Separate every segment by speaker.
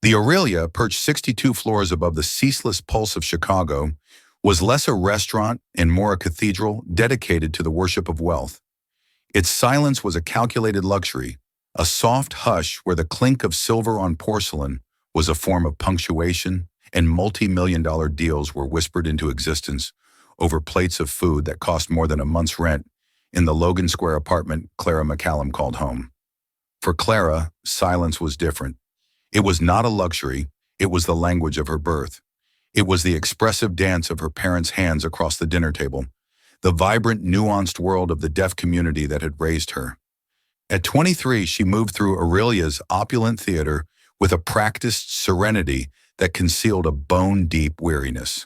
Speaker 1: The Aurelia, perched 62 floors above the ceaseless pulse of Chicago, was less a restaurant and more a cathedral dedicated to the worship of wealth. Its silence was a calculated luxury, a soft hush where the clink of silver on porcelain was a form of punctuation, and multi-million-dollar deals were whispered into existence over plates of food that cost more than a month's rent in the Logan Square apartment Clara McCallum called home. For Clara, silence was different. It was not a luxury, it was the language of her birth. It was the expressive dance of her parents' hands across the dinner table, the vibrant, nuanced world of the deaf community that had raised her. At 23, she moved through Aurelia's opulent theater with a practiced serenity that concealed a bone-deep weariness.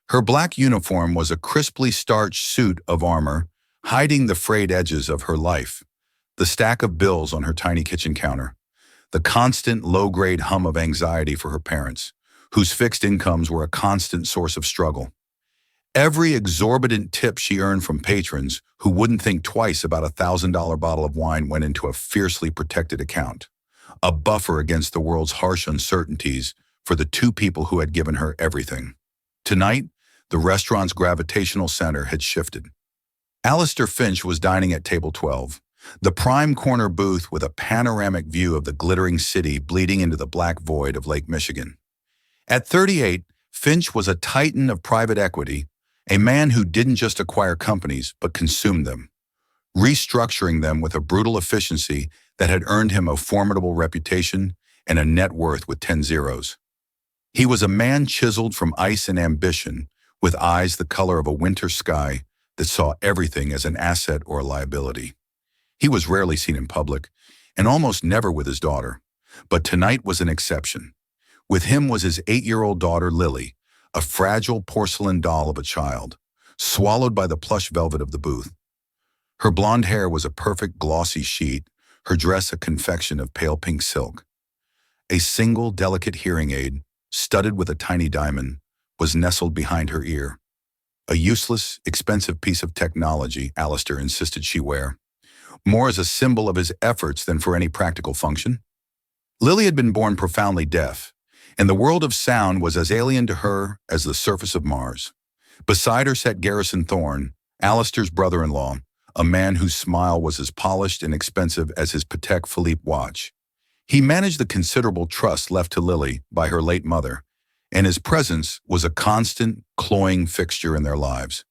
Speaker 1: Her black uniform was a crisply starched suit of armor, hiding the frayed edges of her life, the stack of bills on her tiny kitchen counter, the constant low-grade hum of anxiety for her parents, whose fixed incomes were a constant source of struggle. Every exorbitant tip she earned from patrons who wouldn't think twice about a $1,000 bottle of wine went into a fiercely protected account, a buffer against the world's harsh uncertainties for the two people who had given her everything. Tonight, the restaurant's gravitational center had shifted. Alistair Finch was dining at table 12, the prime corner booth with a panoramic view of the glittering city bleeding into the black void of Lake Michigan. At 38, Finch was a titan of private equity, a man who didn't just acquire companies but consumed them, restructuring them with a brutal efficiency that had earned him a formidable reputation and a net worth with 10 zeros. He was a man chiseled from ice and ambition, with eyes the color of a winter sky that saw everything as an asset or a liability. He was rarely seen in public, and almost never with his daughter, but tonight was an exception. With him was his 8-year-old daughter, Lily, a fragile porcelain doll of a child, swallowed by the plush velvet of the booth. Her blonde hair was a perfect glossy sheet, her dress a confection of pale pink silk. A single delicate hearing aid, studded with a tiny diamond, was nestled behind her ear. A useless, expensive piece of technology, Alistair insisted she wear, more as a symbol of his efforts than for any practical function. Lily had been born profoundly deaf, and the world of sound was as alien to her as the surface of Mars. Beside her sat Garrison Thorne, Alistair's brother-in-law, a man whose smile was as polished and expensive as his Patek Philippe watch. He managed the considerable trust left to Lily by her late mother, and his presence was a constant, cloying fixture in their lives.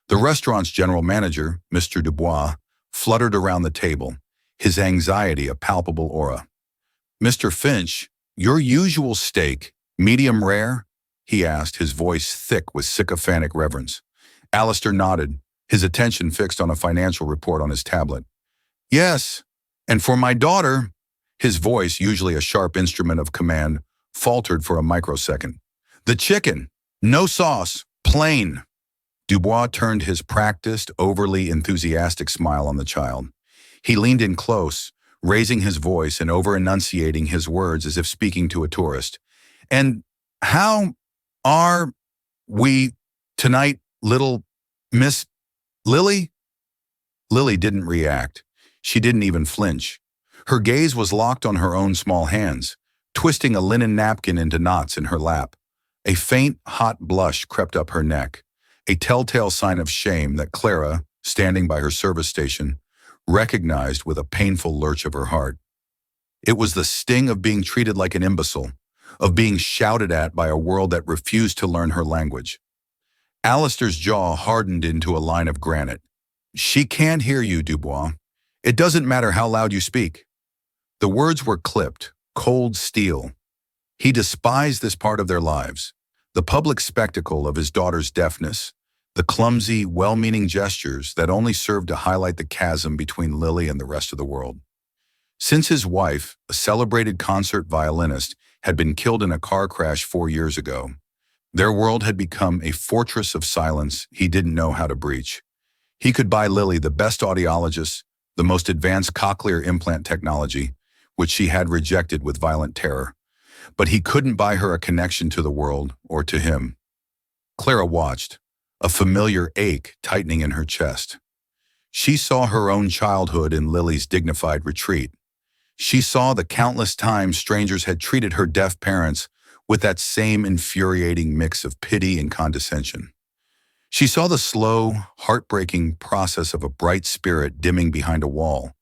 Speaker 1: The restaurant's general manager, Mr. Dubois, fluttered around the table, his anxiety a palpable aura. "Mr. Finch, your usual steak, medium rare?" he asked, his voice thick with sycophantic reverence. Alistair nodded, his attention fixed on a financial report on his tablet. "Yes, and for my daughter," his voice, usually a sharp instrument of command, faltered for a microsecond. "The chicken, no sauce, plain." Dubois turned his practiced, overly enthusiastic smile on the child. He leaned in close, raising his voice and over-enunciating his words as if speaking to a tourist. "And how are we tonight, little Miss Lily?" Lily didn't react. She didn't even flinch. Her gaze was locked on her own small hands, twisting a linen napkin into knots in her lap. A faint, hot blush crept up her neck, a telltale sign of shame that Clara, standing by her service station, recognized with a painful lurch of her heart. It was the sting of being treated like an imbecile, of being shouted at by a world that refused to learn her language. Alistair's jaw hardened into a line of granite. "She can't hear you, Dubois. It doesn't matter how loud you speak." The words were clipped, cold steel. He despised this part of their lives, the public spectacle of his daughter's deafness, the clumsy, well-meaning gestures that only served to highlight the chasm between Lily and the rest of the world. Since his wife, a celebrated concert violinist, had been killed in a car crash 4 years ago, their world had become a fortress of silence he didn't know how to breach. He could buy Lily the best audiologists, the most advanced cochlear implant technology, which she had rejected with violent terror, but he couldn't buy her a connection to the world or to him. Clara watched, a familiar ache tightening in her chest. She saw her own childhood in Lily's dignified retreat. She saw the countless times strangers had treated her deaf parents with that same infuriating mix of pity and condescension. She saw the slow, heartbreaking process of a bright spirit dimming behind a wall,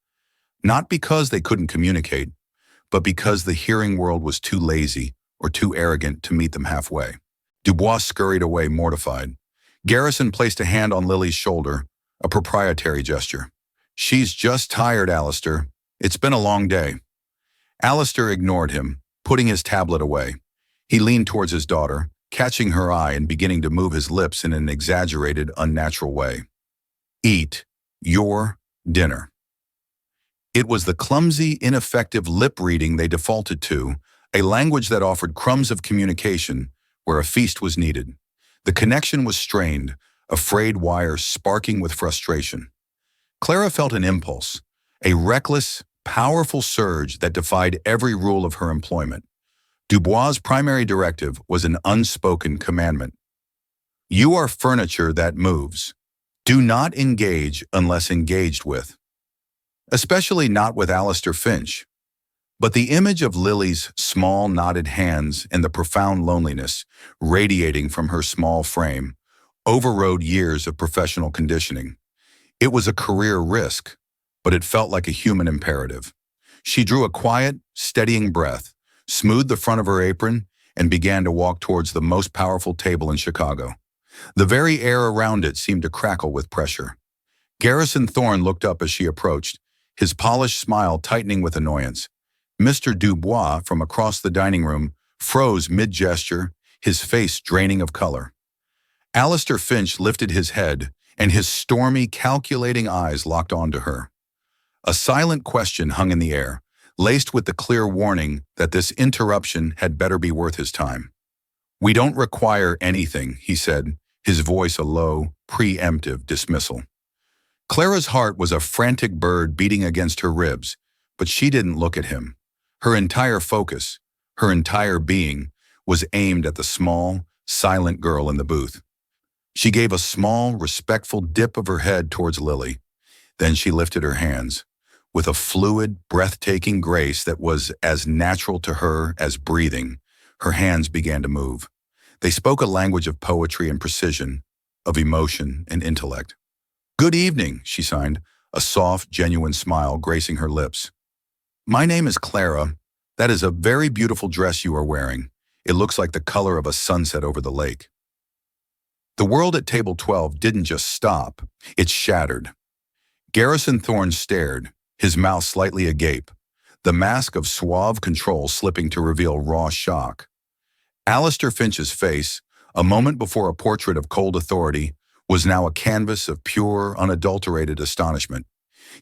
Speaker 1: not because they couldn't communicate, but because the hearing world was too lazy or too arrogant to meet them halfway. Dubois scurried away mortified. Garrison placed a hand on Lily's shoulder, a proprietary gesture. "She's just tired, Alistair. It's been a long day." Alistair ignored him, putting his tablet away. He leaned towards his daughter, catching her eye and beginning to move his lips in an exaggerated, unnatural way. "Eat your dinner." It was the clumsy, ineffective lip reading they defaulted to, a language that offered crumbs of communication where a feast was needed. The connection was strained, a frayed wire sparking with frustration. Clara felt an impulse, a reckless, powerful surge that defied every rule of her employment. Dubois' primary directive was an unspoken commandment. "You are furniture that moves. Do not engage unless engaged with." Especially not with Alistair Finch. But the image of Lily's small, knotted hands and the profound loneliness radiating from her small frame overrode years of professional conditioning. It was a career risk, but it felt like a human imperative. She drew a quiet, steadying breath, smoothed the front of her apron, and began to walk towards the most powerful table in Chicago. The very air around it seemed to crackle with pressure. Garrison Thorne looked up as she approached, his polished smile tightening with annoyance. Mr. Dubois, from across the dining room, froze mid-gesture, his face draining of color. Alistair Finch lifted his head, and his stormy, calculating eyes locked onto her. A silent question hung in the air, laced with the clear warning that this interruption had better be worth his time. "We don't require anything," he said, his voice a low, preemptive dismissal. Clara's heart was a frantic bird beating against her ribs, but she didn't look at him. Her entire focus, her entire being, was aimed at the small, silent girl in the booth. She gave a small, respectful dip of her head towards Lily. Then she lifted her hands. With a fluid, breathtaking grace that was as natural to her as breathing, her hands began to move. They spoke a language of poetry and precision, of emotion and intellect. "Good evening," she signed, a soft, genuine smile gracing her lips. "My name is Clara. That is a very beautiful dress you are wearing. It looks like the color of a sunset over the lake." The world at table 12 didn't just stop, it shattered. Garrison Thorne stared, his mouth slightly agape, the mask of suave control slipping to reveal raw shock. Alistair Finch's face, a moment before a portrait of cold authority, was now a canvas of pure, unadulterated astonishment.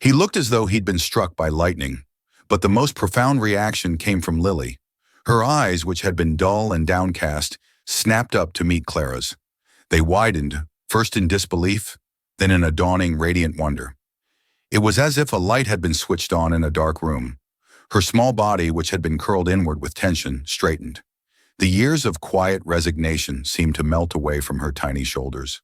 Speaker 1: He looked as though he'd been struck by lightning, but the most profound reaction came from Lily. Her eyes, which had been dull and downcast, snapped up to meet Clara's. They widened, first in disbelief, then in a dawning, radiant wonder. It was as if a light had been switched on in a dark room. Her small body, which had been curled inward with tension, straightened. The years of quiet resignation seemed to melt away from her tiny shoulders.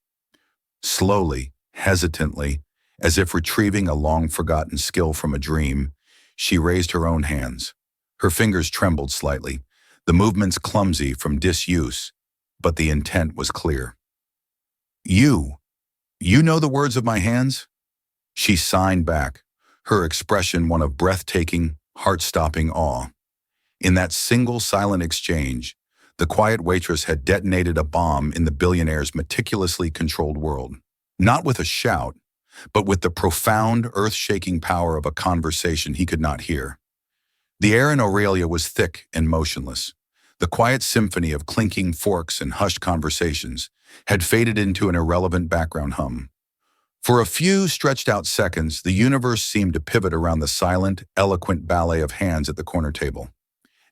Speaker 1: Slowly, hesitantly, as if retrieving a long-forgotten skill from a dream, she raised her own hands. Her fingers trembled slightly, the movements clumsy from disuse, but the intent was clear. You know the words of my hands?" She signed back, her expression one of breathtaking, heart-stopping awe. In that single silent exchange, the quiet waitress had detonated a bomb in the billionaire's meticulously controlled world. Not with a shout, but with the profound, earth-shaking power of a conversation he could not hear. The air in Aurelia was thick and motionless. The quiet symphony of clinking forks and hushed conversations had faded into an irrelevant background hum. For a few stretched-out seconds, the universe seemed to pivot around the silent, eloquent ballet of hands at the corner table.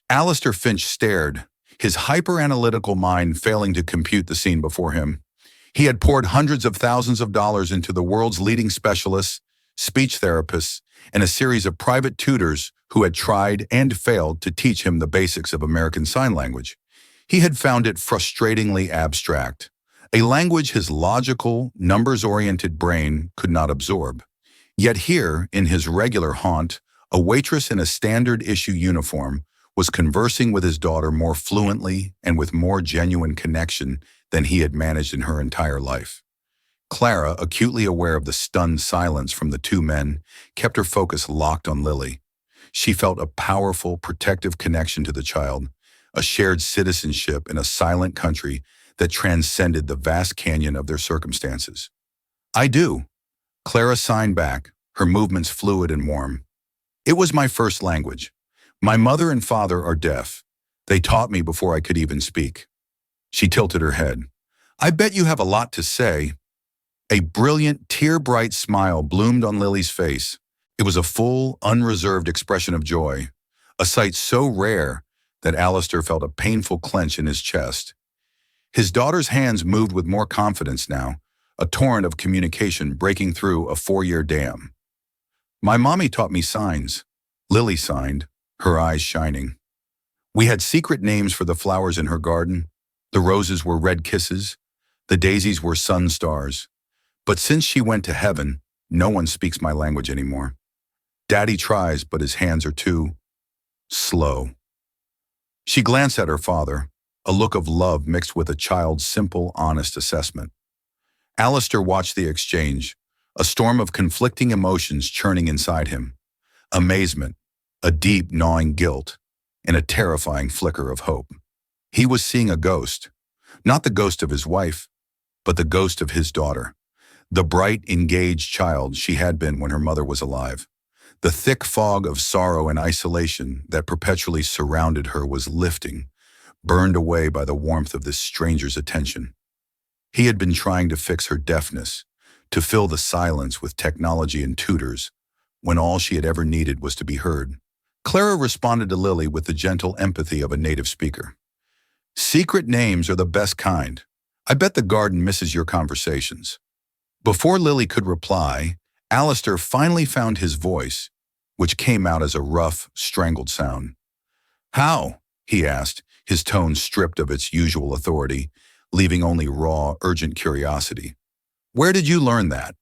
Speaker 1: Alistair Finch stared, his hyper-analytical mind failing to compute the scene before him. He had poured hundreds of thousands of dollars into the world's leading specialists, speech therapists, and a series of private tutors who had tried and failed to teach him the basics of American Sign Language. He had found it frustratingly abstract, a language his logical, numbers-oriented brain could not absorb. Yet here, in his regular haunt, A waitress in a standard-issue uniform was conversing with his daughter more fluently and with more genuine connection than he had managed in her entire life. Clara, acutely aware of the stunned silence from the two men, kept her focus locked on Lily. She felt a powerful, protective connection to the child, a shared citizenship in a silent country that transcended the vast canyon of their circumstances. "I do." Clara signed back, her movements fluid and warm. "It was my first language. My mother and father are deaf. They taught me before I could even speak." She tilted her head. "I bet you have a lot to say." A brilliant, tear-bright smile bloomed on Lily's face. It was a full, unreserved expression of joy, a sight so rare that Alistair felt a painful clench in his chest. His daughter's hands moved with more confidence now, a torrent of communication breaking through a 4-year dam. "My mommy taught me signs." Lily signed, her eyes shining. "We had secret names for the flowers in her garden. The roses were red kisses, the daisies were sun stars. But since she went to heaven, no one speaks my language anymore. Daddy tries, but his hands are too slow." She glanced at her father, a look of love mixed with a child's simple, honest assessment. Alistair watched the exchange, a storm of conflicting emotions churning inside him. Amazement, a deep, gnawing guilt, and a terrifying flicker of hope. He was seeing a ghost, not the ghost of his wife, but the ghost of his daughter. The bright, engaged child she had been when her mother was alive. The thick fog of sorrow and isolation that perpetually surrounded her was lifting, burned away by the warmth of this stranger's attention. He had been trying to fix her deafness, to fill the silence with technology and tutors, when all she had ever needed was to be heard. Clara responded to Lily with the gentle empathy of a native speaker. "Secret names are the best kind. I bet the garden misses your conversations." Before Lily could reply, Alistair finally found his voice, which came out as a rough, strangled sound. "How?" he asked, his tone stripped of its usual authority, leaving only raw, urgent curiosity. "Where did you learn that?"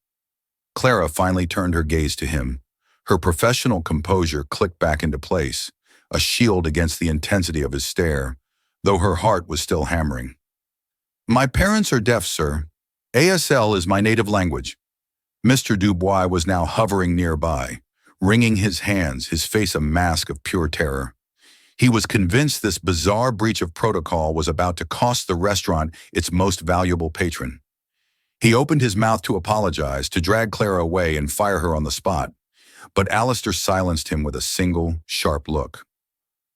Speaker 1: Clara finally turned her gaze to him. Her professional composure clicked back into place, a shield against the intensity of his stare, though her heart was still hammering. "My parents are deaf, sir. ASL is my native language." Mr. Dubois was now hovering nearby, wringing his hands, his face a mask of pure terror. He was convinced this bizarre breach of protocol was about to cost the restaurant its most valuable patron. He opened his mouth to apologize, to drag Clara away and fire her on the spot, but Alistair silenced him with a single, sharp look.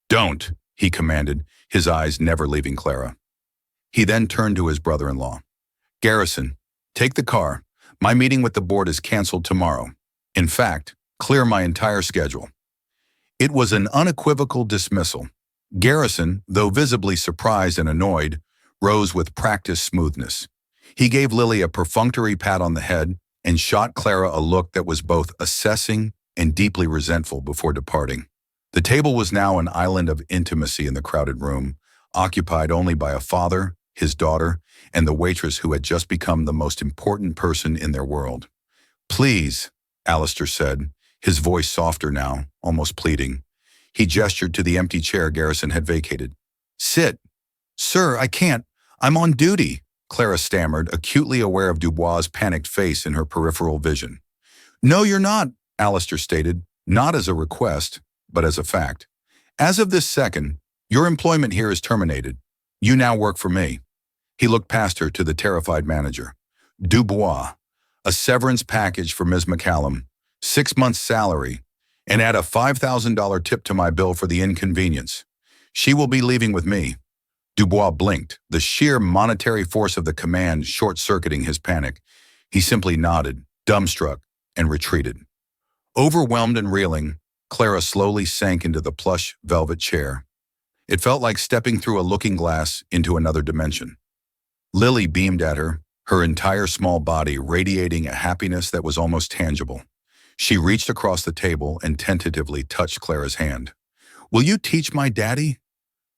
Speaker 1: "Don't," he commanded, his eyes never leaving Clara. He then turned to his brother-in-law. "Garrison, take the car. My meeting with the board is canceled tomorrow. In fact, clear my entire schedule." It was an unequivocal dismissal. Garrison, though visibly surprised and annoyed, rose with practiced smoothness. He gave Lily a perfunctory pat on the head and shot Clara a look that was both assessing and deeply resentful before departing. The table was now an island of intimacy in the crowded room, occupied only by a father, his daughter, and the waitress who had just become the most important person in their world. "Please," Alistair said, his voice softer now, almost pleading. He gestured to the empty chair Garrison had vacated. "Sit." "Sir, I can't. I'm on duty," Clara stammered, acutely aware of Dubois' panicked face in her peripheral vision. "No, you're not," Alistair stated, not as a request, but as a fact. "As of this second, your employment here is terminated. You now work for me." He looked past her to the terrified manager. "Dubois, a severance package for Ms. McCallum, 6 months' salary, and add a $5,000 tip to my bill for the inconvenience. She will be leaving with me." Dubois blinked, the sheer monetary force of the command short-circuiting his panic. He simply nodded, dumbstruck, and retreated. Overwhelmed and reeling, Clara slowly sank into the plush velvet chair. It felt like stepping through a looking glass into another dimension. Lily beamed at her, her entire small body radiating a happiness that was almost tangible. She reached across the table and tentatively touched Clara's hand. "Will you teach my daddy?"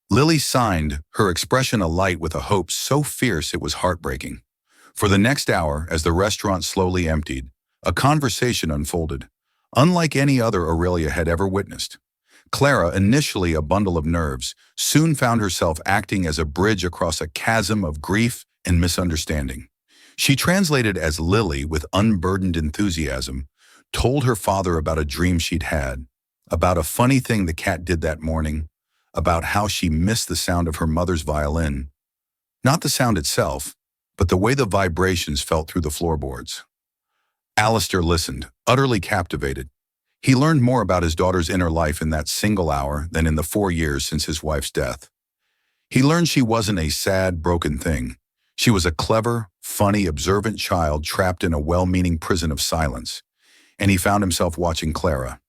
Speaker 1: Lily signed, her expression alight with a hope so fierce it was heartbreaking. For the next hour, as the restaurant slowly emptied, a conversation unfolded. unlike any other Aurelia had ever witnessed. Clara, initially a bundle of nerves, soon found herself acting as a bridge across a chasm of grief and misunderstanding. She translated as Lily with unburdened enthusiasm, told her father about a dream she'd had, about a funny thing the cat did that morning, about how she missed the sound of her mother's violin. Not the sound itself, but the way the vibrations felt through the floorboards. Alistair listened, utterly captivated. He learned more about his daughter's inner life in that single hour than in the 4 years since his wife's death. He learned she wasn't a sad, broken thing. She was a clever, funny, observant child trapped in a well-meaning prison of silence. And he found himself watching Clara.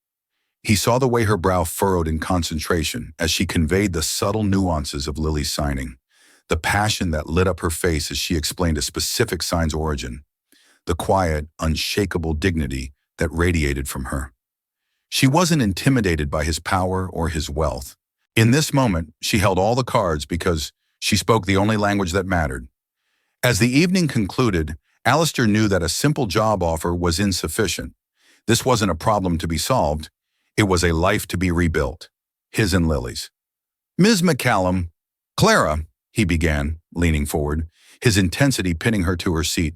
Speaker 1: He saw the way her brow furrowed in concentration as she conveyed the subtle nuances of Lily's signing, the passion that lit up her face as she explained a specific sign's origin, the quiet, unshakable dignity that radiated from her. She wasn't intimidated by his power or his wealth. In this moment, she held all the cards because she spoke the only language that mattered. As the evening concluded, Alistair knew that a simple job offer was insufficient. This wasn't a problem to be solved. It was a life to be rebuilt. His and Lily's. "Ms. McCallum, Clara," he began, leaning forward, his intensity pinning her to her seat.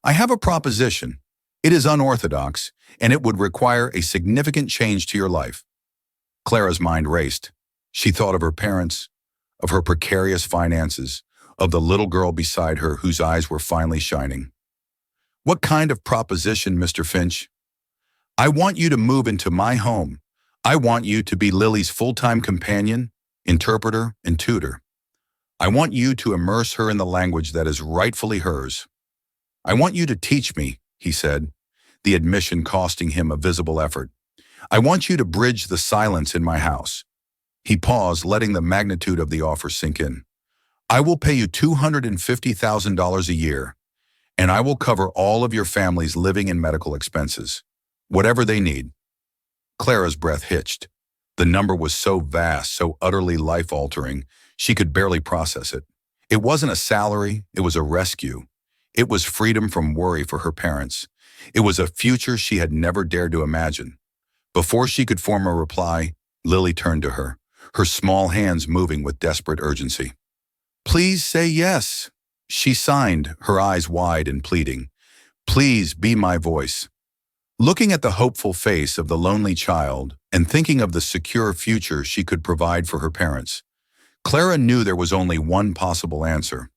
Speaker 1: "I have a proposition. It is unorthodox, and it would require a significant change to your life." Clara's mind raced. She thought of her parents, of her precarious finances, of the little girl beside her whose eyes were finally shining. "What kind of proposition, Mr. Finch?" "I want you to move into my home. I want you to be Lily's full-time companion, interpreter, and tutor. I want you to immerse her in the language that is rightfully hers. I want you to teach me," he said, the admission costing him a visible effort. "I want you to bridge the silence in my house." He paused, letting the magnitude of the offer sink in. "I will pay you $250,000 a year, and I will cover all of your family's living and medical expenses, whatever they need." Clara's breath hitched. The number was so vast, so utterly life-altering, she could barely process it. It wasn't a salary, it was a rescue. It was freedom from worry for her parents. It was a future she had never dared to imagine. Before she could form a reply, Lily turned to her, her small hands moving with desperate urgency. "Please say yes," she signed, her eyes wide and pleading. "Please be my voice." Looking at the hopeful face of the lonely child and thinking of the secure future she could provide for her parents, Clara knew there was only one possible answer.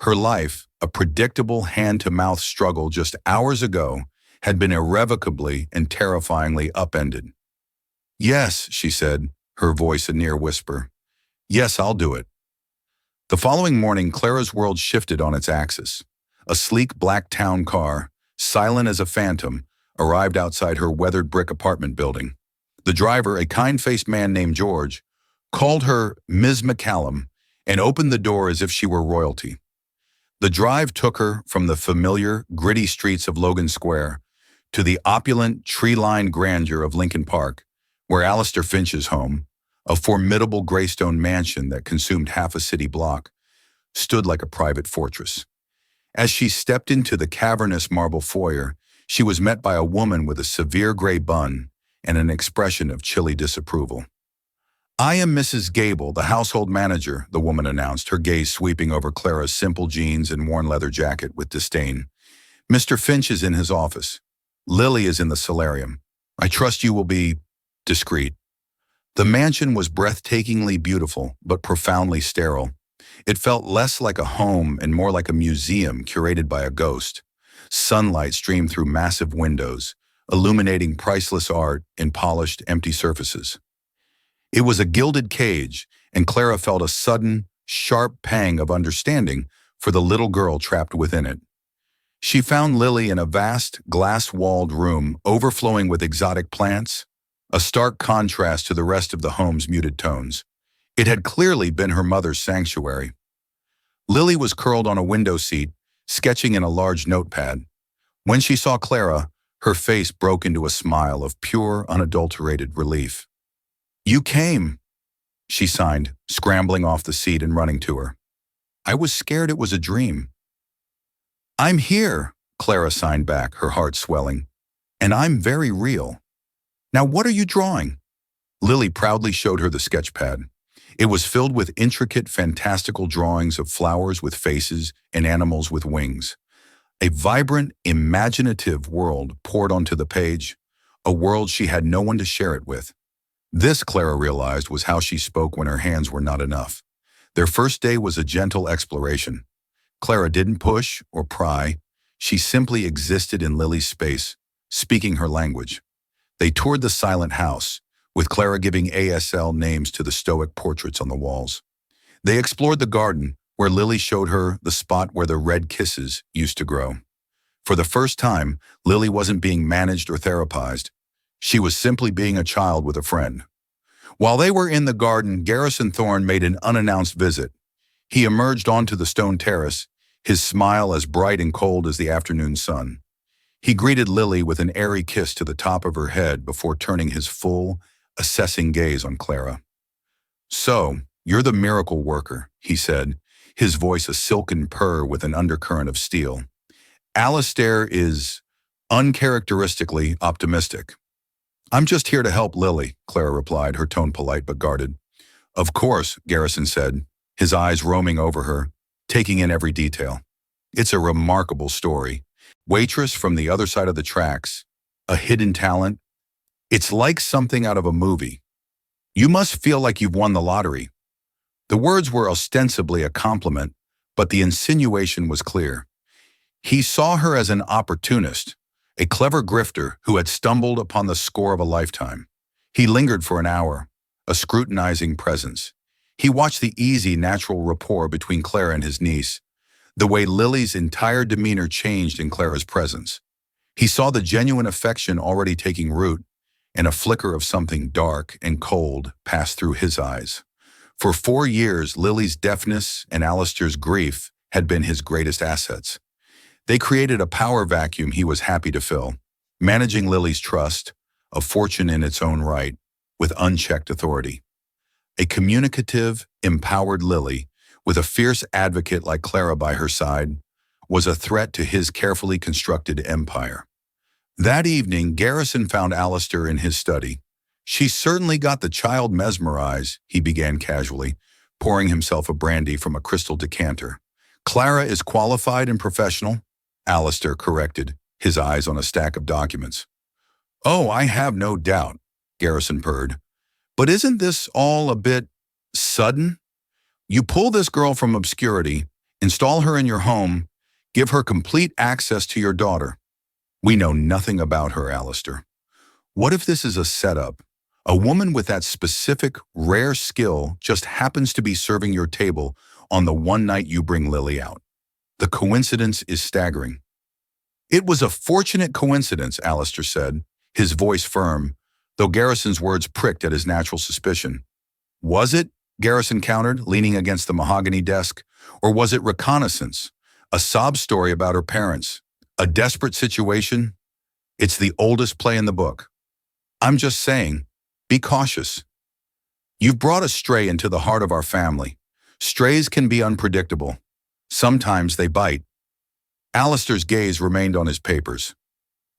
Speaker 1: Her life, a predictable hand-to-mouth struggle just hours ago, had been irrevocably and terrifyingly upended. "Yes," she said, her voice a near whisper. "Yes, I'll do it." The following morning, Clara's world shifted on its axis. A sleek black town car, silent as a phantom, arrived outside her weathered brick apartment building. The driver, a kind-faced man named George, called her Ms. McCallum and opened the door as if she were royalty. The drive took her from the familiar, gritty streets of Logan Square to the opulent, tree-lined grandeur of Lincoln Park, where Alistair Finch's home, a formidable graystone mansion that consumed half a city block, stood like a private fortress. As she stepped into the cavernous marble foyer, she was met by a woman with a severe gray bun and an expression of chilly disapproval. "I am Mrs. Gable, the household manager," the woman announced, her gaze sweeping over Clara's simple jeans and worn leather jacket with disdain. "Mr. Finch is in his office. Lily is in the solarium. I trust you will be discreet." The mansion was breathtakingly beautiful, but profoundly sterile. It felt less like a home and more like a museum curated by a ghost. Sunlight streamed through massive windows, illuminating priceless art in polished, empty surfaces. It was a gilded cage, and Clara felt a sudden, sharp pang of understanding for the little girl trapped within it. She found Lily in a vast, glass-walled room overflowing with exotic plants, a stark contrast to the rest of the home's muted tones. It had clearly been her mother's sanctuary. Lily was curled on a window seat, sketching in a large notepad. When she saw Clara, her face broke into a smile of pure, unadulterated relief. "You came," she signed, scrambling off the seat and running to her. "I was scared it was a dream." "I'm here," Clara signed back, her heart swelling. "And I'm very real." Now what are you drawing? Lily proudly showed her the sketch pad. It was filled with intricate, fantastical drawings of flowers with faces and animals with wings. A vibrant, imaginative world poured onto the page, a world she had no one to share it with. This, Clara realized, was how she spoke when her hands were not enough. Their first day was a gentle exploration. Clara didn't push or pry. She simply existed in Lily's space, speaking her language. They toured the silent house, with Clara giving ASL names to the stoic portraits on the walls. They explored the garden, where Lily showed her the spot where the red kisses used to grow. For the first time, Lily wasn't being managed or therapized. She was simply being a child with a friend. While they were in the garden, Garrison Thorne made an unannounced visit. He emerged onto the stone terrace, his smile as bright and cold as the afternoon sun. He greeted Lily with an airy kiss to the top of her head before turning his full, assessing gaze on Clara. "So, you're the miracle worker," he said, his voice a silken purr with an undercurrent of steel. "Alistair is uncharacteristically optimistic." "I'm just here to help Lily," Clara replied, her tone polite but guarded. "Of course," Garrison said, his eyes roaming over her, taking in every detail. "It's a remarkable story. Waitress from the other side of the tracks, a hidden talent. It's like something out of a movie. You must feel like you've won the lottery." The words were ostensibly a compliment, but the insinuation was clear. He saw her as an opportunist, a clever grifter who had stumbled upon the score of a lifetime. He lingered for an hour, a scrutinizing presence. He watched the easy, natural rapport between Clara and his niece, the way Lily's entire demeanor changed in Clara's presence. He saw the genuine affection already taking root, and a flicker of something dark and cold passed through his eyes. For 4 years, Lily's deafness and Alistair's grief had been his greatest assets. They created a power vacuum he was happy to fill, managing Lily's trust, a fortune in its own right, with unchecked authority. A communicative, empowered Lily, with a fierce advocate like Clara by her side, was a threat to his carefully constructed empire. That evening, Garrison found Alistair in his study. "She certainly got the child mesmerized," he began casually, pouring himself a brandy from a crystal decanter. "Clara is qualified and professional," Alistair corrected, his eyes on a stack of documents. "Oh, I have no doubt," Garrison purred. "But isn't this all a bit sudden? You pull this girl from obscurity, install her in your home, give her complete access to your daughter. We know nothing about her, Alistair. What if this is a setup? A woman with that specific, rare skill just happens to be serving your table on the one night you bring Lily out. The coincidence is staggering." "It was a fortunate coincidence," Alistair said, his voice firm, though Garrison's words pricked at his natural suspicion. "Was it?" Garrison countered, leaning against the mahogany desk. "Or was it reconnaissance? A sob story about her parents? A desperate situation? It's the oldest play in the book. I'm just saying, be cautious. You've brought a stray into the heart of our family. Strays can be unpredictable. Sometimes they bite." Alistair's gaze remained on his papers.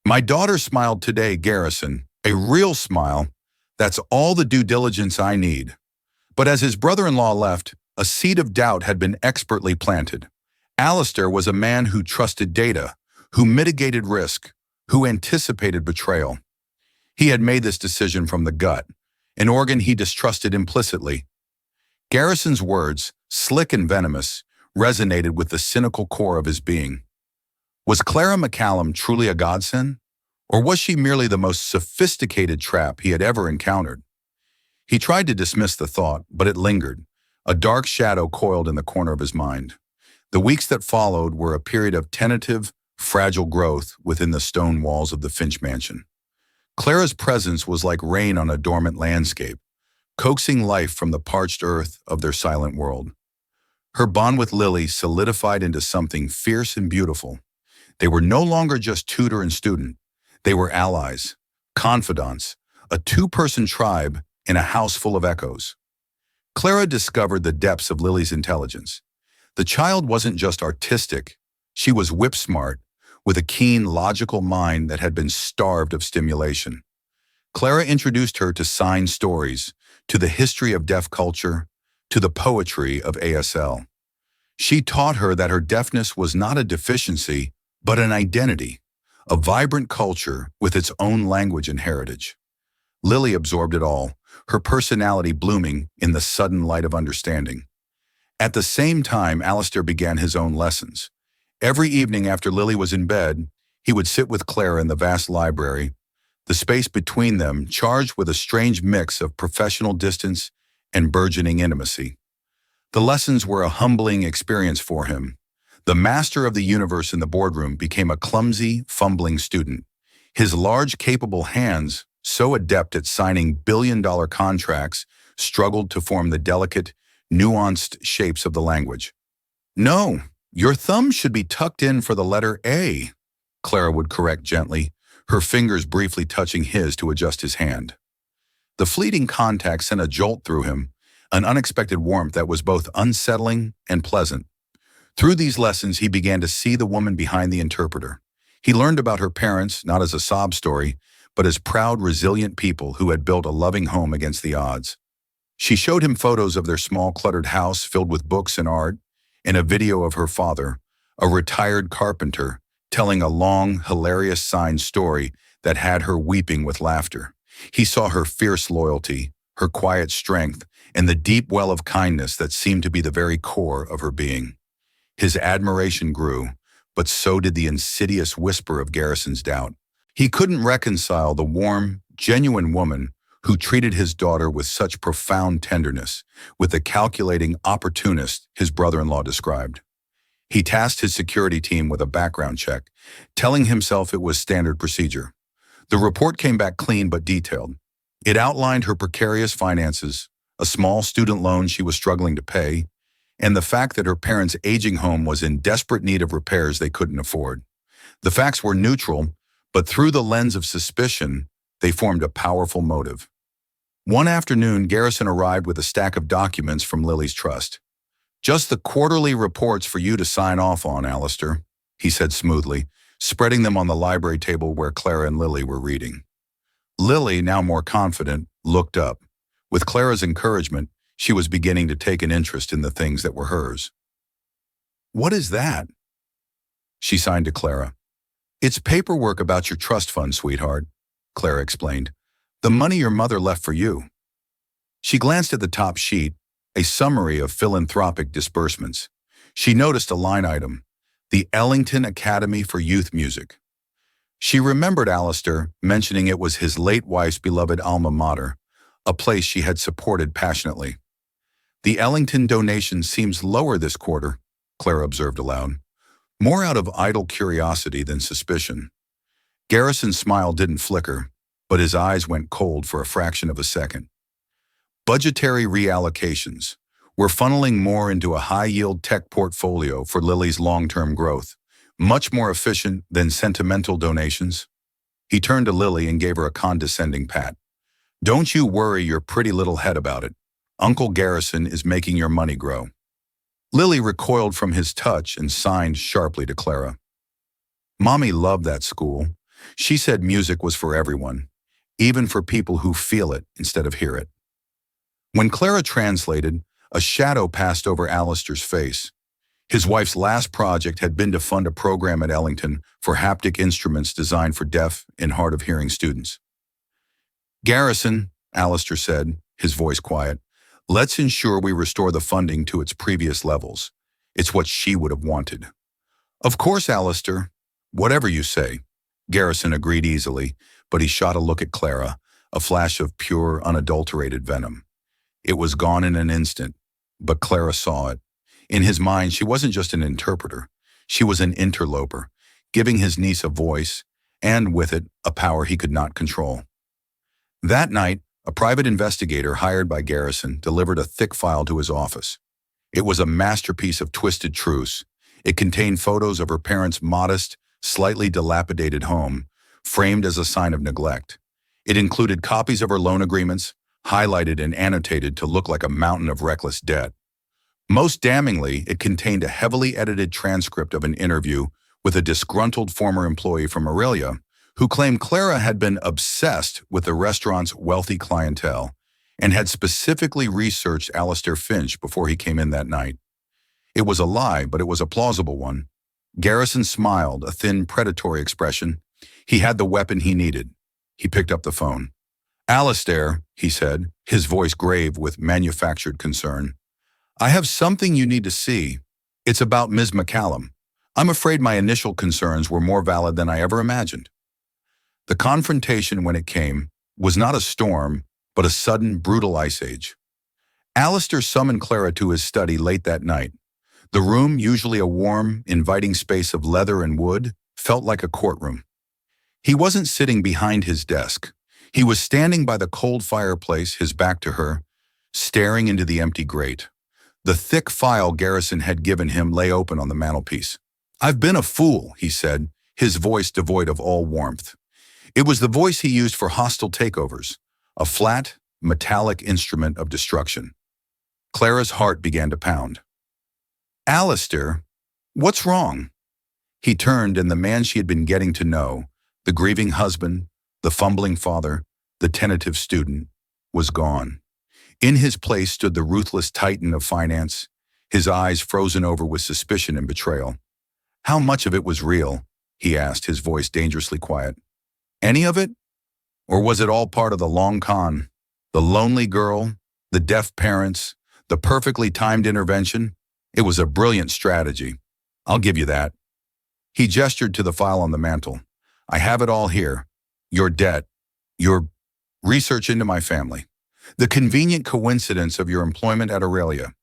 Speaker 1: "My daughter smiled today, Garrison. A real smile. That's all the due diligence I need." But as his brother-in-law left, a seed of doubt had been expertly planted. Alistair was a man who trusted data, who mitigated risk, who anticipated betrayal. He had made this decision from the gut, an organ he distrusted implicitly. Garrison's words, slick and venomous, resonated with the cynical core of his being. Was Clara McCallum truly a godsend? Or was she merely the most sophisticated trap he had ever encountered? He tried to dismiss the thought, but it lingered. A dark shadow coiled in the corner of his mind. The weeks that followed were a period of tentative, fragile growth within the stone walls of the Finch mansion. Clara's presence was like rain on a dormant landscape, coaxing life from the parched earth of their silent world. Her bond with Lily solidified into something fierce and beautiful. They were no longer just tutor and student. They were allies, confidants, a two-person tribe in a house full of echoes. Clara discovered the depths of Lily's intelligence. The child wasn't just artistic, she was whip-smart, with a keen, logical mind that had been starved of stimulation. Clara introduced her to sign stories, to the history of deaf culture, to the poetry of ASL. She taught her that her deafness was not a deficiency, but an identity, a vibrant culture with its own language and heritage. Lily absorbed it all, her personality blooming in the sudden light of understanding. At the same time, Alistair began his own lessons. Every evening after Lily was in bed, he would sit with Clara in the vast library, the space between them charged with a strange mix of professional distance and burgeoning intimacy. The lessons were a humbling experience for him. The master of the universe in the boardroom became a clumsy, fumbling student. His large, capable hands, so adept at signing billion-dollar contracts, struggled to form the delicate, nuanced shapes of the language. "No, your thumb should be tucked in for the letter A," Clara would correct gently, her fingers briefly touching his to adjust his hand. The fleeting contact sent a jolt through him, an unexpected warmth that was both unsettling and pleasant. Through these lessons, he began to see the woman behind the interpreter. He learned about her parents, not as a sob story, but as proud, resilient people who had built a loving home against the odds. She showed him photos of their small, cluttered house filled with books and art, and a video of her father, a retired carpenter, telling a long, hilarious signed story that had her weeping with laughter. He saw her fierce loyalty, her quiet strength, and the deep well of kindness that seemed to be the very core of her being. His admiration grew, but so did the insidious whisper of Garrison's doubt. He couldn't reconcile the warm, genuine woman who treated his daughter with such profound tenderness with the calculating opportunist his brother-in-law described. He tasked his security team with a background check, telling himself it was standard procedure. The report came back clean but detailed. It outlined her precarious finances, a small student loan she was struggling to pay, and the fact that her parents' aging home was in desperate need of repairs they couldn't afford. The facts were neutral, but through the lens of suspicion, they formed a powerful motive. One afternoon, Garrison arrived with a stack of documents from Lily's trust. "Just the quarterly reports for you to sign off on, Alistair," he said smoothly, spreading them on the library table where Clara and Lily were reading. Lily, now more confident, looked up. With Clara's encouragement, she was beginning to take an interest in the things that were hers. "What is that?" she signed to Clara. "It's paperwork about your trust fund, sweetheart," Clara explained. "The money your mother left for you." She glanced at the top sheet, a summary of philanthropic disbursements. She noticed a line item, the Ellington Academy for Youth Music. She remembered Alistair mentioning it was his late wife's beloved alma mater, a place she had supported passionately. "The Ellington donation seems lower this quarter," Clara observed aloud, more out of idle curiosity than suspicion. Garrison's smile didn't flicker, but his eyes went cold for a fraction of a second. Budgetary reallocations. We're funneling more into a high-yield tech portfolio for Lily's long-term growth, much more efficient than sentimental donations. He turned to Lily and gave her a condescending pat. "Don't you worry your pretty little head about it. Uncle Garrison is making your money grow." Lily recoiled from his touch and signed sharply to Clara. "Mommy loved that school. She said music was for everyone, even for people who feel it instead of hear it." When Clara translated, a shadow passed over Alistair's face. His wife's last project had been to fund a program at Ellington for haptic instruments designed for deaf and hard-of-hearing students. "Garrison," Alistair said, his voice quiet, "let's ensure we restore the funding to its previous levels. It's what she would have wanted." "Of course, Alistair. Whatever you say," Garrison agreed easily, but he shot a look at Clara, a flash of pure, unadulterated venom. It was gone in an instant, but Clara saw it. In his mind, she wasn't just an interpreter. She was an interloper, giving his niece a voice, and with it, a power he could not control. That night, a private investigator hired by Garrison delivered a thick file to his office. It was a masterpiece of twisted truths. It contained photos of her parents' modest, slightly dilapidated home, framed as a sign of neglect. It included copies of her loan agreements, highlighted and annotated to look like a mountain of reckless debt. Most damningly, it contained a heavily edited transcript of an interview with a disgruntled former employee from Aurelia who claimed Clara had been obsessed with the restaurant's wealthy clientele and had specifically researched Alistair Finch before he came in that night. It was a lie, but it was a plausible one. Garrison smiled, a thin, predatory expression. He had the weapon he needed. He picked up the phone. "Alistair," he said, his voice grave with manufactured concern. "I have something you need to see. It's about Ms. McCallum. I'm afraid my initial concerns were more valid than I ever imagined." The confrontation, when it came, was not a storm, but a sudden, brutal ice age. Alistair summoned Clara to his study late that night. The room, usually a warm, inviting space of leather and wood, felt like a courtroom. He wasn't sitting behind his desk. He was standing by the cold fireplace, his back to her, staring into the empty grate. The thick file Garrison had given him lay open on the mantelpiece. "I've been a fool," he said, his voice devoid of all warmth. It was the voice he used for hostile takeovers, a flat, metallic instrument of destruction. Clara's heart began to pound. "Alistair, what's wrong?" He turned, and the man she had been getting to know, the grieving husband, the fumbling father, the tentative student, was gone. In his place stood the ruthless titan of finance, his eyes frozen over with suspicion and betrayal. "How much of it was real?" he asked, his voice dangerously quiet. "Any of it? Or was it all part of the long con? The lonely girl, the deaf parents, the perfectly timed intervention? It was a brilliant strategy. I'll give you that." He gestured to the file on the mantel. "I have it all here. Your debt, your research into my family, the convenient coincidence of your employment at Aurelia.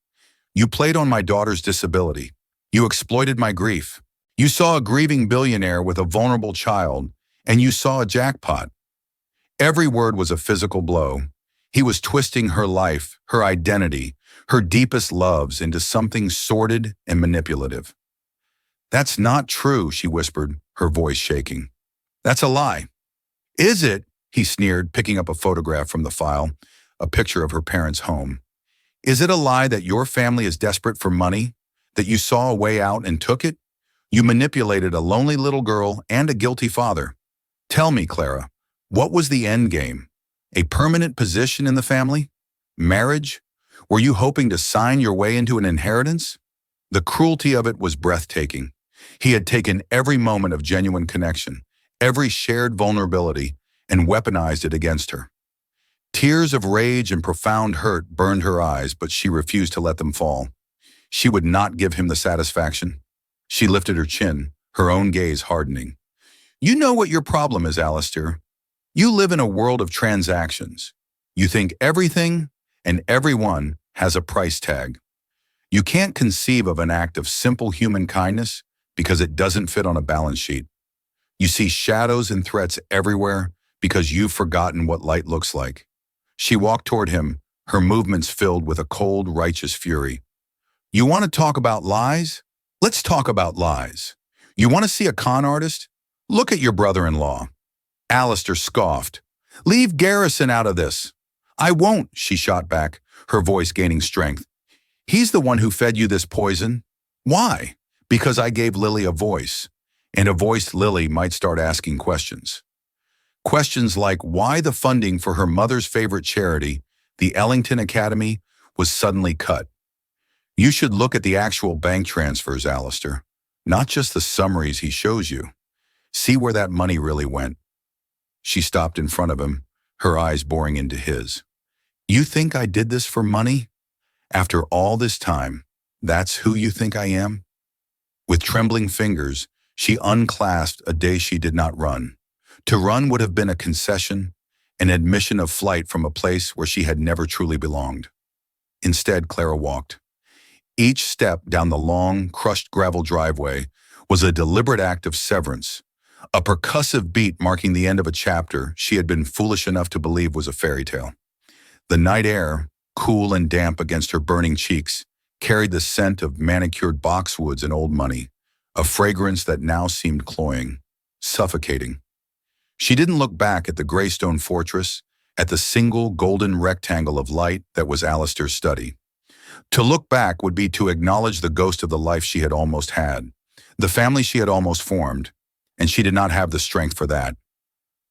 Speaker 1: You played on my daughter's disability. You exploited my grief. You saw a grieving billionaire with a vulnerable child, and you saw a jackpot." Every word was a physical blow. He was twisting her life, her identity, her deepest loves into something sordid and manipulative. "That's not true," she whispered, her voice shaking. "That's a lie." "Is it?" he sneered, picking up a photograph from the file, a picture of her parents' home. "Is it a lie that your family is desperate for money, that you saw a way out and took it? You manipulated a lonely little girl and a guilty father. Tell me, Clara, what was the end game? A permanent position in the family? Marriage? Were you hoping to sign your way into an inheritance?" The cruelty of it was breathtaking. He had taken every moment of genuine connection, every shared vulnerability, and weaponized it against her. Tears of rage and profound hurt burned her eyes, but she refused to let them fall. She would not give him the satisfaction. She lifted her chin, her own gaze hardening. "You know what your problem is, Alistair. You live in a world of transactions. You think everything and everyone has a price tag. You can't conceive of an act of simple human kindness because it doesn't fit on a balance sheet. You see shadows and threats everywhere because you've forgotten what light looks like." She walked toward him, her movements filled with a cold, righteous fury. "You want to talk about lies? Let's talk about lies. You want to see a con artist? Look at your brother-in-law." Alistair scoffed. "Leave Garrison out of this." "I won't," she shot back, her voice gaining strength. "He's the one who fed you this poison." "Why?" "Because I gave Lily a voice, and a voiced Lily might start asking questions. Questions like why the funding for her mother's favorite charity, the Ellington Academy, was suddenly cut. You should look at the actual bank transfers, Alistair, not just the summaries he shows you. See where that money really went." She stopped in front of him, her eyes boring into his. "You think I did this for money? After all this time, that's who you think I am?" With trembling fingers, she unclasped a day she did not run. To run would have been a concession, an admission of flight from a place where she had never truly belonged. Instead, Clara walked. Each step down the long, crushed gravel driveway was a deliberate act of severance, a percussive beat marking the end of a chapter she had been foolish enough to believe was a fairy tale. The night air, cool and damp against her burning cheeks, carried the scent of manicured boxwoods and old money, a fragrance that now seemed cloying, suffocating. She didn't look back at the Greystone fortress, at the single golden rectangle of light that was Alistair's study. To look back would be to acknowledge the ghost of the life she had almost had, the family she had almost formed, and she did not have the strength for that.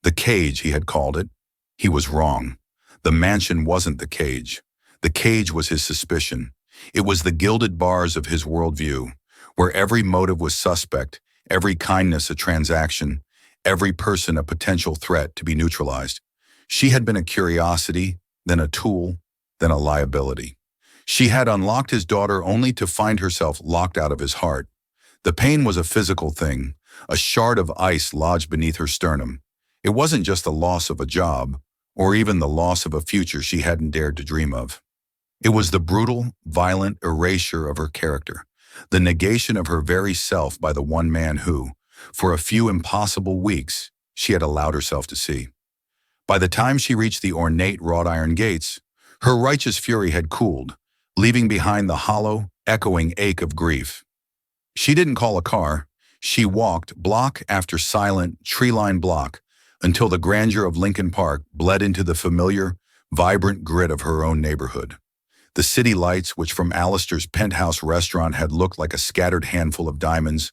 Speaker 1: The cage, he had called it. He was wrong. The mansion wasn't the cage. The cage was his suspicion. It was the gilded bars of his worldview, where every motive was suspect, every kindness a transaction, every person a potential threat to be neutralized. She had been a curiosity, then a tool, then a liability. She had unlocked his daughter only to find herself locked out of his heart. The pain was a physical thing, a shard of ice lodged beneath her sternum. It wasn't just the loss of a job, or even the loss of a future she hadn't dared to dream of. It was the brutal, violent erasure of her character, the negation of her very self by the one man who, for a few impossible weeks, she had allowed herself to see. By the time she reached the ornate wrought iron gates, her righteous fury had cooled, leaving behind the hollow, echoing ache of grief. She didn't call a car. She walked block after silent, tree-lined block until the grandeur of Lincoln Park bled into the familiar, vibrant grit of her own neighborhood. The city lights, which from Alistair's penthouse restaurant had looked like a scattered handful of diamonds,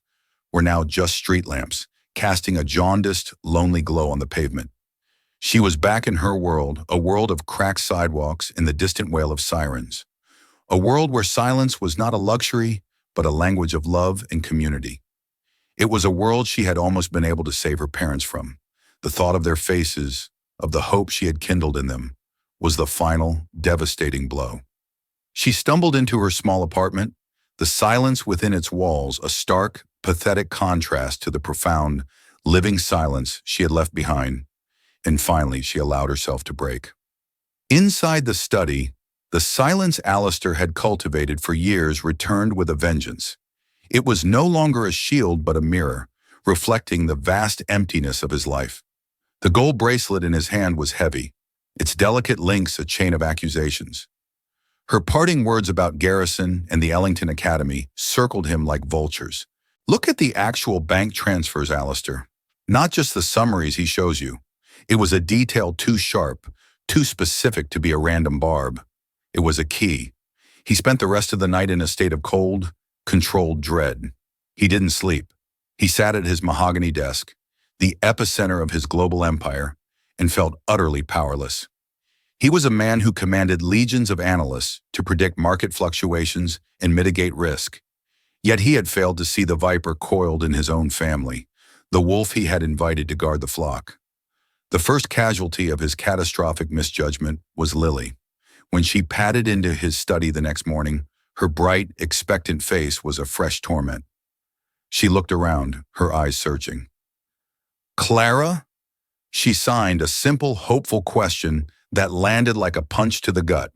Speaker 1: were now just street lamps, casting a jaundiced, lonely glow on the pavement. She was back in her world, a world of cracked sidewalks and the distant wail of sirens. A world where silence was not a luxury, but a language of love and community. It was a world she had almost been able to save her parents from. The thought of their faces, of the hope she had kindled in them, was the final, devastating blow. She stumbled into her small apartment, the silence within its walls a stark, pathetic contrast to the profound, living silence she had left behind, and finally she allowed herself to break. Inside the study, the silence Alistair had cultivated for years returned with a vengeance. It was no longer a shield but a mirror, reflecting the vast emptiness of his life. The gold bracelet in his hand was heavy, its delicate links a chain of accusations. Her parting words about Garrison and the Ellington Academy circled him like vultures. Look at the actual bank transfers, Alistair. Not just the summaries he shows you. It was a detail too sharp, too specific to be a random barb. It was a key. He spent the rest of the night in a state of cold, controlled dread. He didn't sleep. He sat at his mahogany desk, the epicenter of his global empire, and felt utterly powerless. He was a man who commanded legions of analysts to predict market fluctuations and mitigate risk. Yet he had failed to see the viper coiled in his own family, the wolf he had invited to guard the flock. The first casualty of his catastrophic misjudgment was Lily. When she padded into his study the next morning, her bright, expectant face was a fresh torment. She looked around, her eyes searching. "Clara?" She signed, a simple, hopeful question that landed like a punch to the gut.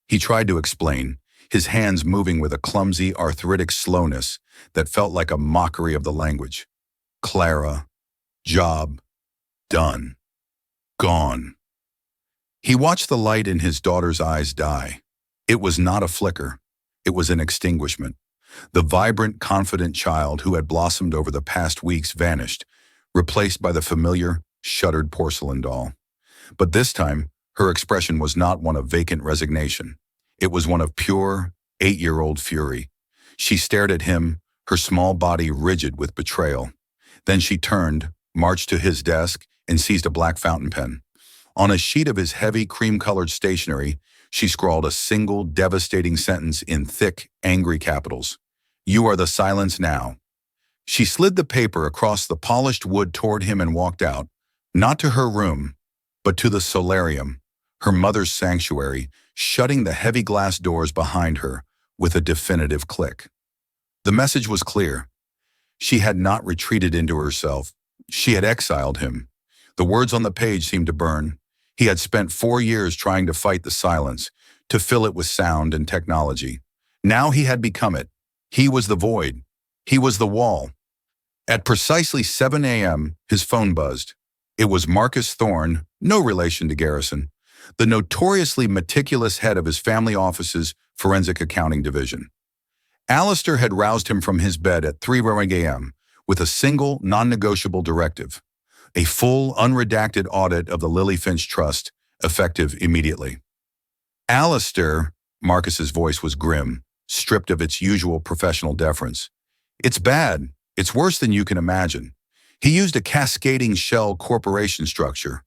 Speaker 1: He tried to explain, his hands moving with a clumsy, arthritic slowness that felt like a mockery of the language. Clara. Job. Done. Gone. He watched the light in his daughter's eyes die. It was not a flicker. It was an extinguishment. The vibrant, confident child who had blossomed over the past weeks vanished, replaced by the familiar, shuttered porcelain doll. But this time, her expression was not one of vacant resignation. It was one of pure, 8-year-old fury. She stared at him, her small body rigid with betrayal. Then she turned, marched to his desk, and seized a black fountain pen. On a sheet of his heavy, cream-colored stationery, she scrawled a single, devastating sentence in thick, angry capitals. "You are the silence now." She slid the paper across the polished wood toward him and walked out, not to her room, but to the solarium, her mother's sanctuary, shutting the heavy glass doors behind her with a definitive click. The message was clear. She had not retreated into herself. She had exiled him. The words on the page seemed to burn. He had spent 4 years trying to fight the silence, to fill it with sound and technology. Now he had become it. He was the void. He was the wall. At precisely 7 a.m., his phone buzzed. It was Marcus Thorne, no relation to Garrison, the notoriously meticulous head of his family office's forensic accounting division. Alistair had roused him from his bed at 3 a.m. with a single, non-negotiable directive. A full, unredacted audit of the Lily Finch Trust, effective immediately. "Alistair," Marcus's voice was grim, stripped of its usual professional deference. "It's bad. It's worse than you can imagine." He used a cascading shell corporation structure,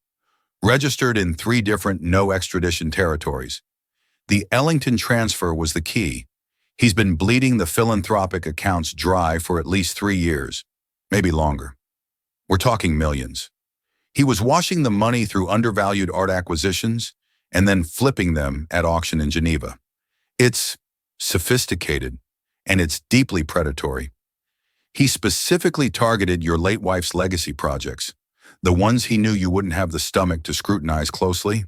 Speaker 1: registered in 3 different no-extradition territories. The Ellington transfer was the key. He's been bleeding the philanthropic accounts dry for at least 3 years, maybe longer. We're talking millions. He was washing the money through undervalued art acquisitions and then flipping them at auction in Geneva. It's sophisticated, and it's deeply predatory. He specifically targeted your late wife's legacy projects, the ones he knew you wouldn't have the stomach to scrutinize closely.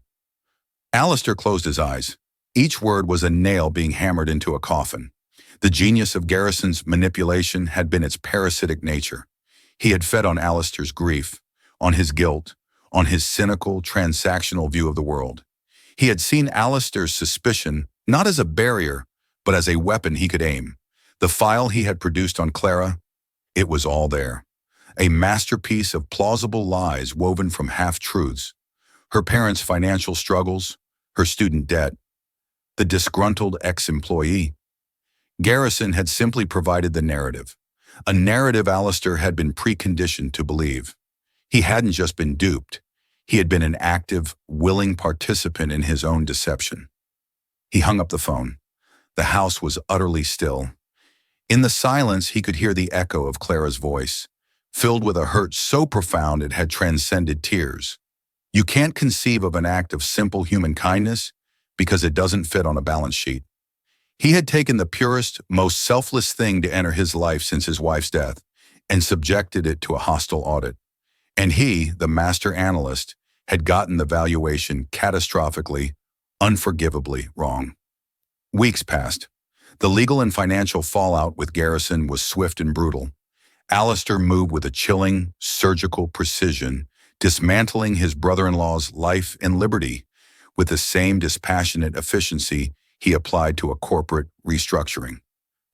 Speaker 1: Alistair closed his eyes. Each word was a nail being hammered into a coffin. The genius of Garrison's manipulation had been its parasitic nature. He had fed on Alistair's grief, on his guilt, on his cynical, transactional view of the world. He had seen Alistair's suspicion not as a barrier, but as a weapon he could aim. The file he had produced on Clara, it was all there. A masterpiece of plausible lies woven from half-truths. Her parents' financial struggles, her student debt, the disgruntled ex-employee. Garrison had simply provided the narrative, a narrative Alistair had been preconditioned to believe. He hadn't just been duped. He had been an active, willing participant in his own deception. He hung up the phone. The house was utterly still. In the silence, he could hear the echo of Clara's voice, filled with a hurt so profound it had transcended tears. You can't conceive of an act of simple human kindness because it doesn't fit on a balance sheet. He had taken the purest, most selfless thing to enter his life since his wife's death and subjected it to a hostile audit. And he, the master analyst, had gotten the valuation catastrophically, unforgivably wrong. Weeks passed. The legal and financial fallout with Garrison was swift and brutal. Alistair moved with a chilling, surgical precision, dismantling his brother-in-law's life and liberty with the same dispassionate efficiency he applied to a corporate restructuring.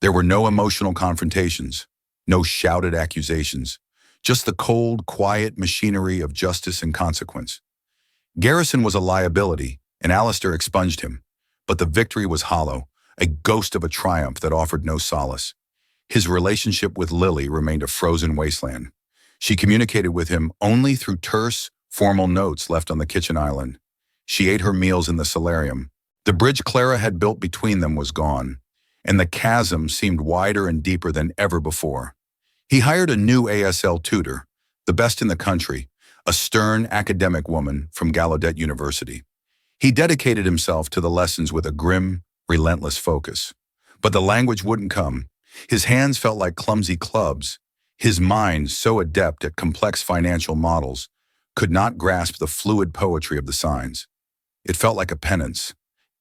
Speaker 1: There were no emotional confrontations, no shouted accusations, just the cold, quiet machinery of justice and consequence. Garrison was a liability, and Alistair expunged him, but the victory was hollow, a ghost of a triumph that offered no solace. His relationship with Lily remained a frozen wasteland. She communicated with him only through terse, formal notes left on the kitchen island. She ate her meals in the solarium. The bridge Clara had built between them was gone, and the chasm seemed wider and deeper than ever before. He hired a new ASL tutor, the best in the country, a stern academic woman from Gallaudet University. He dedicated himself to the lessons with a grim, relentless focus. But the language wouldn't come. His hands felt like clumsy clubs. His mind, so adept at complex financial models, could not grasp the fluid poetry of the signs. It felt like a penance,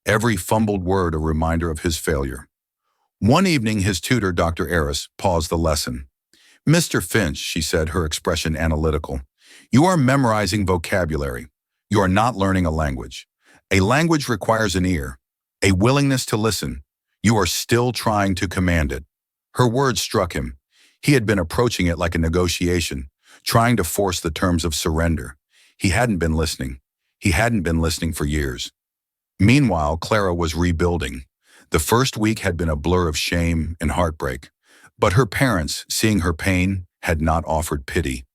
Speaker 1: every fumbled word a reminder of his failure. One evening, his tutor, Dr. Eris, paused the lesson. "Mr. Finch," she said, her expression analytical, "you are memorizing vocabulary. You are not learning a language. A language requires an ear, a willingness to listen. You are still trying to command it." Her words struck him. He had been approaching it like a negotiation, trying to force the terms of surrender. He hadn't been listening. He hadn't been listening for years. Meanwhile, Clara was rebuilding. The first week had been a blur of shame and heartbreak. But her parents, seeing her pain, had not offered pity.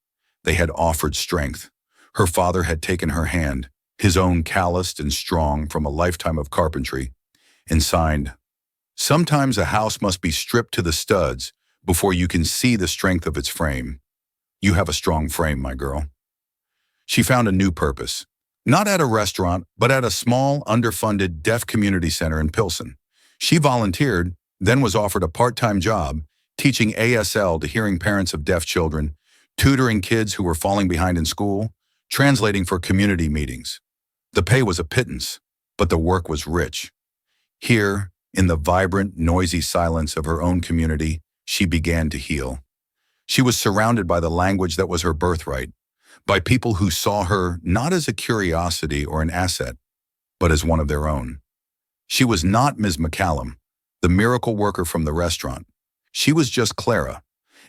Speaker 1: They had offered strength. Her father had taken her hand, his own calloused and strong from a lifetime of carpentry, and signed, "Sometimes a house must be stripped to the studs before you can see the strength of its frame. You have a strong frame, my girl." She found a new purpose. Not at a restaurant, but at a small, underfunded deaf community center in Pilsen. She volunteered, then was offered a part-time job, teaching ASL to hearing parents of deaf children, tutoring kids who were falling behind in school, translating for community meetings. The pay was a pittance, but the work was rich. Here, in the vibrant, noisy silence of her own community, she began to heal. She was surrounded by the language that was her birthright, by people who saw her not as a curiosity or an asset, but as one of their own. She was not Ms. McCallum, the miracle worker from the restaurant. She was just Clara,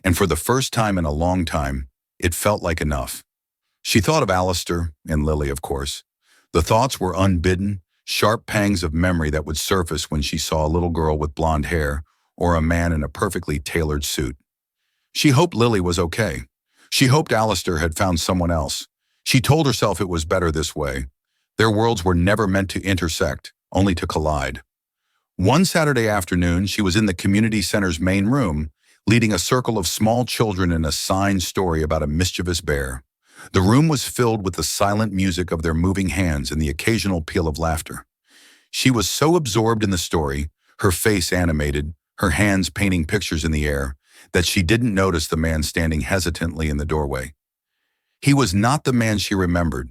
Speaker 1: and for the first time in a long time, it felt like enough. She thought of Alistair and Lily, of course. The thoughts were unbidden, sharp pangs of memory that would surface when she saw a little girl with blonde hair or a man in a perfectly tailored suit. She hoped Lily was okay. She hoped Alistair had found someone else. She told herself it was better this way. Their worlds were never meant to intersect, only to collide. One Saturday afternoon, she was in the community center's main room, leading a circle of small children in a signed story about a mischievous bear. The room was filled with the silent music of their moving hands and the occasional peal of laughter. She was so absorbed in the story, her face animated, her hands painting pictures in the air, that she didn't notice the man standing hesitantly in the doorway. He was not the man she remembered.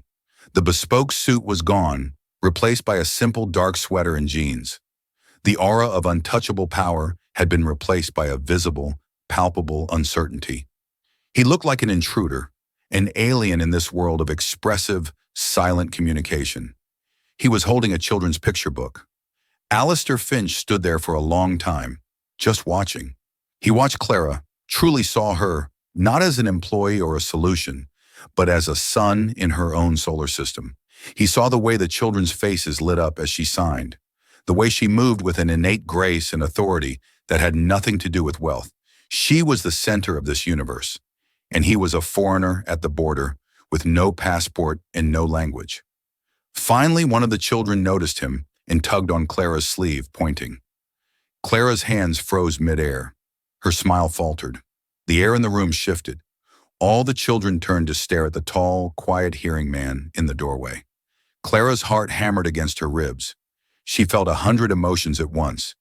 Speaker 1: The bespoke suit was gone, replaced by a simple dark sweater and jeans. The aura of untouchable power had been replaced by a visible, palpable uncertainty. He looked like an intruder, an alien in this world of expressive, silent communication. He was holding a children's picture book. Alistair Finch stood there for a long time, just watching. He watched Clara, truly saw her, not as an employee or a solution, but as a sun in her own solar system. He saw the way the children's faces lit up as she signed, the way she moved with an innate grace and authority that had nothing to do with wealth. She was the center of this universe, and he was a foreigner at the border with no passport and no language. Finally, one of the children noticed him and tugged on Clara's sleeve, pointing. Clara's hands froze midair. Her smile faltered. The air in the room shifted. All the children turned to stare at the tall, quiet-hearing man in the doorway. Clara's heart hammered against her ribs. She felt 100 emotions at once: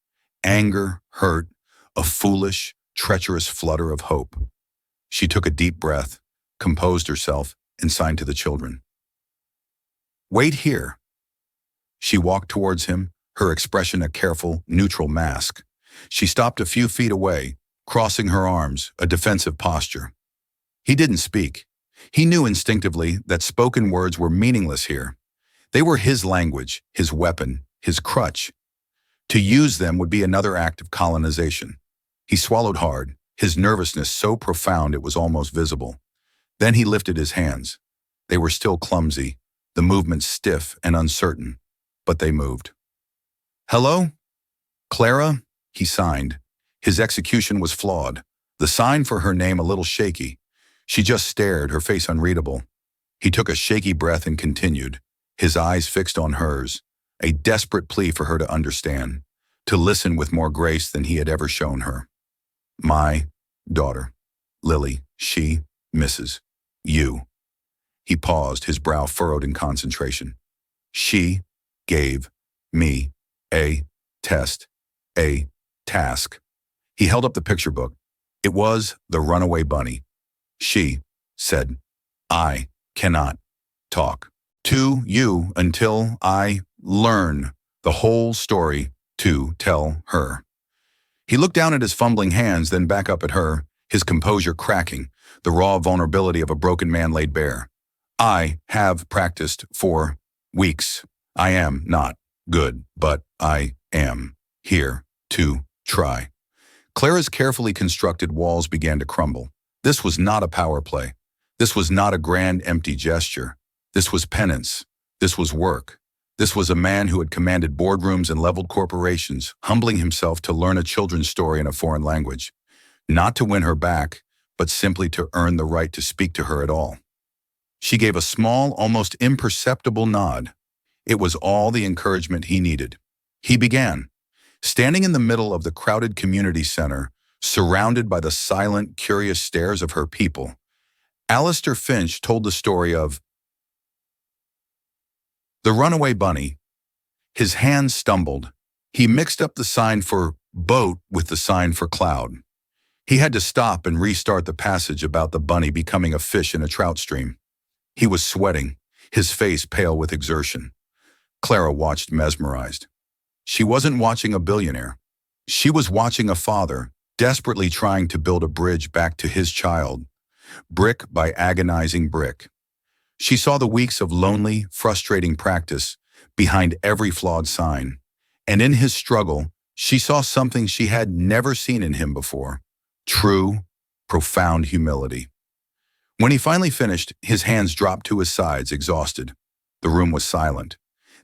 Speaker 1: anger, hurt, a foolish, treacherous flutter of hope. She took a deep breath, composed herself, and signed to the children. "Wait here." She walked towards him, her expression a careful, neutral mask. She stopped a few feet away, crossing her arms, a defensive posture. He didn't speak. He knew instinctively that spoken words were meaningless here. They were his language, his weapon, his crutch. To use them would be another act of colonization. He swallowed hard, his nervousness so profound it was almost visible. Then he lifted his hands. They were still clumsy, the movement stiff and uncertain, but they moved. "Hello? Clara?" he signed. His execution was flawed, the sign for her name a little shaky. She just stared, her face unreadable. He took a shaky breath and continued, his eyes fixed on hers, a desperate plea for her to understand, to listen with more grace than he had ever shown her. "My daughter, Lily, she, Mrs. You." He paused, his brow furrowed in concentration. "She gave me a test, a task." He held up the picture book. It was the runaway bunny. She said, "I cannot talk to you until I learn the whole story to tell her." He looked down at his fumbling hands, then back up at her, his composure cracking, the raw vulnerability of a broken man laid bare. "I have practiced for weeks. I am not good, but I am here to try." Clara's carefully constructed walls began to crumble. This was not a power play. This was not a grand, empty gesture. This was penance. This was work. This was a man who had commanded boardrooms and leveled corporations, humbling himself to learn a children's story in a foreign language. Not to win her back, but simply to earn the right to speak to her at all. She gave a small, almost imperceptible nod. It was all the encouragement he needed. He began. Standing in the middle of the crowded community center, surrounded by the silent, curious stares of her people, Alistair Finch told the story of the runaway bunny. His hands stumbled. He mixed up the sign for boat with the sign for cloud. He had to stop and restart the passage about the bunny becoming a fish in a trout stream. He was sweating, his face pale with exertion. Clara watched mesmerized. She wasn't watching a billionaire. She was watching a father, desperately trying to build a bridge back to his child, brick by agonizing brick. She saw the weeks of lonely, frustrating practice behind every flawed sign, and in his struggle, she saw something she had never seen in him before: true, profound humility. When he finally finished, his hands dropped to his sides, exhausted. The room was silent.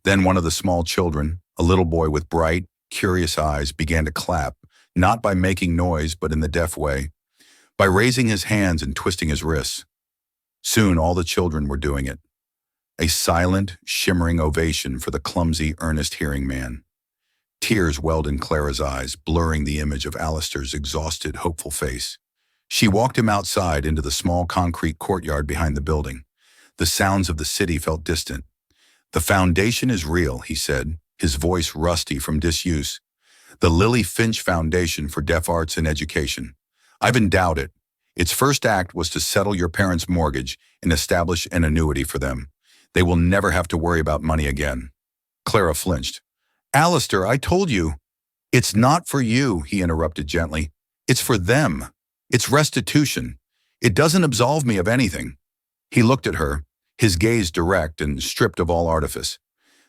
Speaker 1: Then one of the small children, a little boy with bright, curious eyes, began to clap, not by making noise, but in the deaf way. by raising his hands and twisting his wrists. Soon all the children were doing it. A silent, shimmering ovation for the clumsy, earnest hearing man. Tears welled in Clara's eyes, blurring the image of Alistair's exhausted, hopeful face. She walked him outside into the small concrete courtyard behind the building. The sounds of the city felt distant. "The foundation is real," he said, his voice rusty from disuse. "The Lily Finch Foundation for Deaf Arts and Education. I've endowed it. Its first act was to settle your parents' mortgage and establish an annuity for them. They will never have to worry about money again." Clara flinched. "Alistair, I told you." "It's not for you," he interrupted gently. "It's for them. It's restitution. It doesn't absolve me of anything." He looked at her, his gaze direct and stripped of all artifice.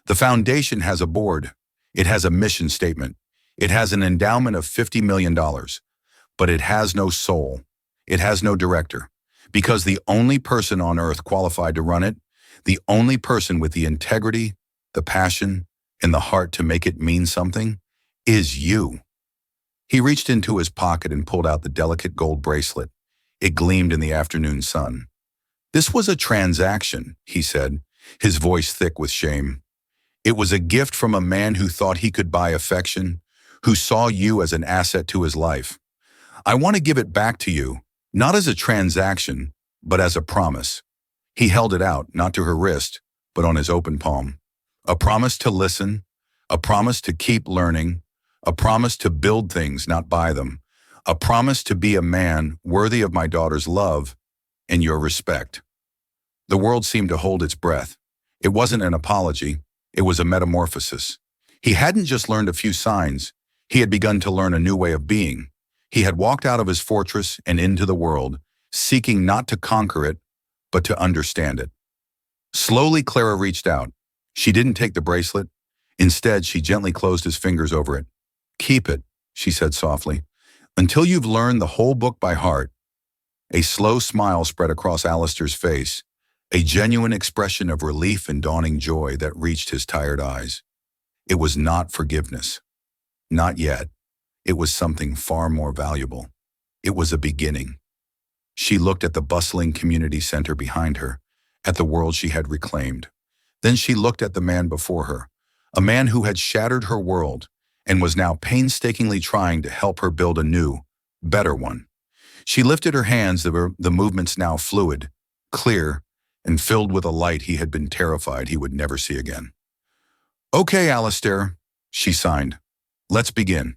Speaker 1: "The foundation has a board. It has a mission statement. It has an endowment of $50 million. But it has no soul. It has no director. Because the only person on earth qualified to run it, the only person with the integrity, the passion, and the heart to make it mean something, is you." He reached into his pocket and pulled out the delicate gold bracelet. It gleamed in the afternoon sun. "This was a transaction," he said, his voice thick with shame. "It was a gift from a man who thought he could buy affection, who saw you as an asset to his life. I want to give it back to you, not as a transaction, but as a promise." He held it out, not to her wrist, but on his open palm. "A promise to listen, a promise to keep learning, a promise to build things, not buy them, a promise to be a man worthy of my daughter's love and your respect." The world seemed to hold its breath. It wasn't an apology, it was a metamorphosis. He hadn't just learned a few signs, he had begun to learn a new way of being. He had walked out of his fortress and into the world, seeking not to conquer it, but to understand it. Slowly, Clara reached out. She didn't take the bracelet. Instead, she gently closed his fingers over it. "Keep it," she said softly, "until you've learned the whole book by heart." A slow smile spread across Alistair's face, a genuine expression of relief and dawning joy that reached his tired eyes. It was not forgiveness. Not yet. It was something far more valuable. It was a beginning. She looked at the bustling community center behind her, at the world she had reclaimed. Then she looked at the man before her, a man who had shattered her world and was now painstakingly trying to help her build a new, better one. She lifted her hands, the movements now fluid, clear, and filled with a light he had been terrified he would never see again. "Okay, Alistair," she signed. "Let's begin."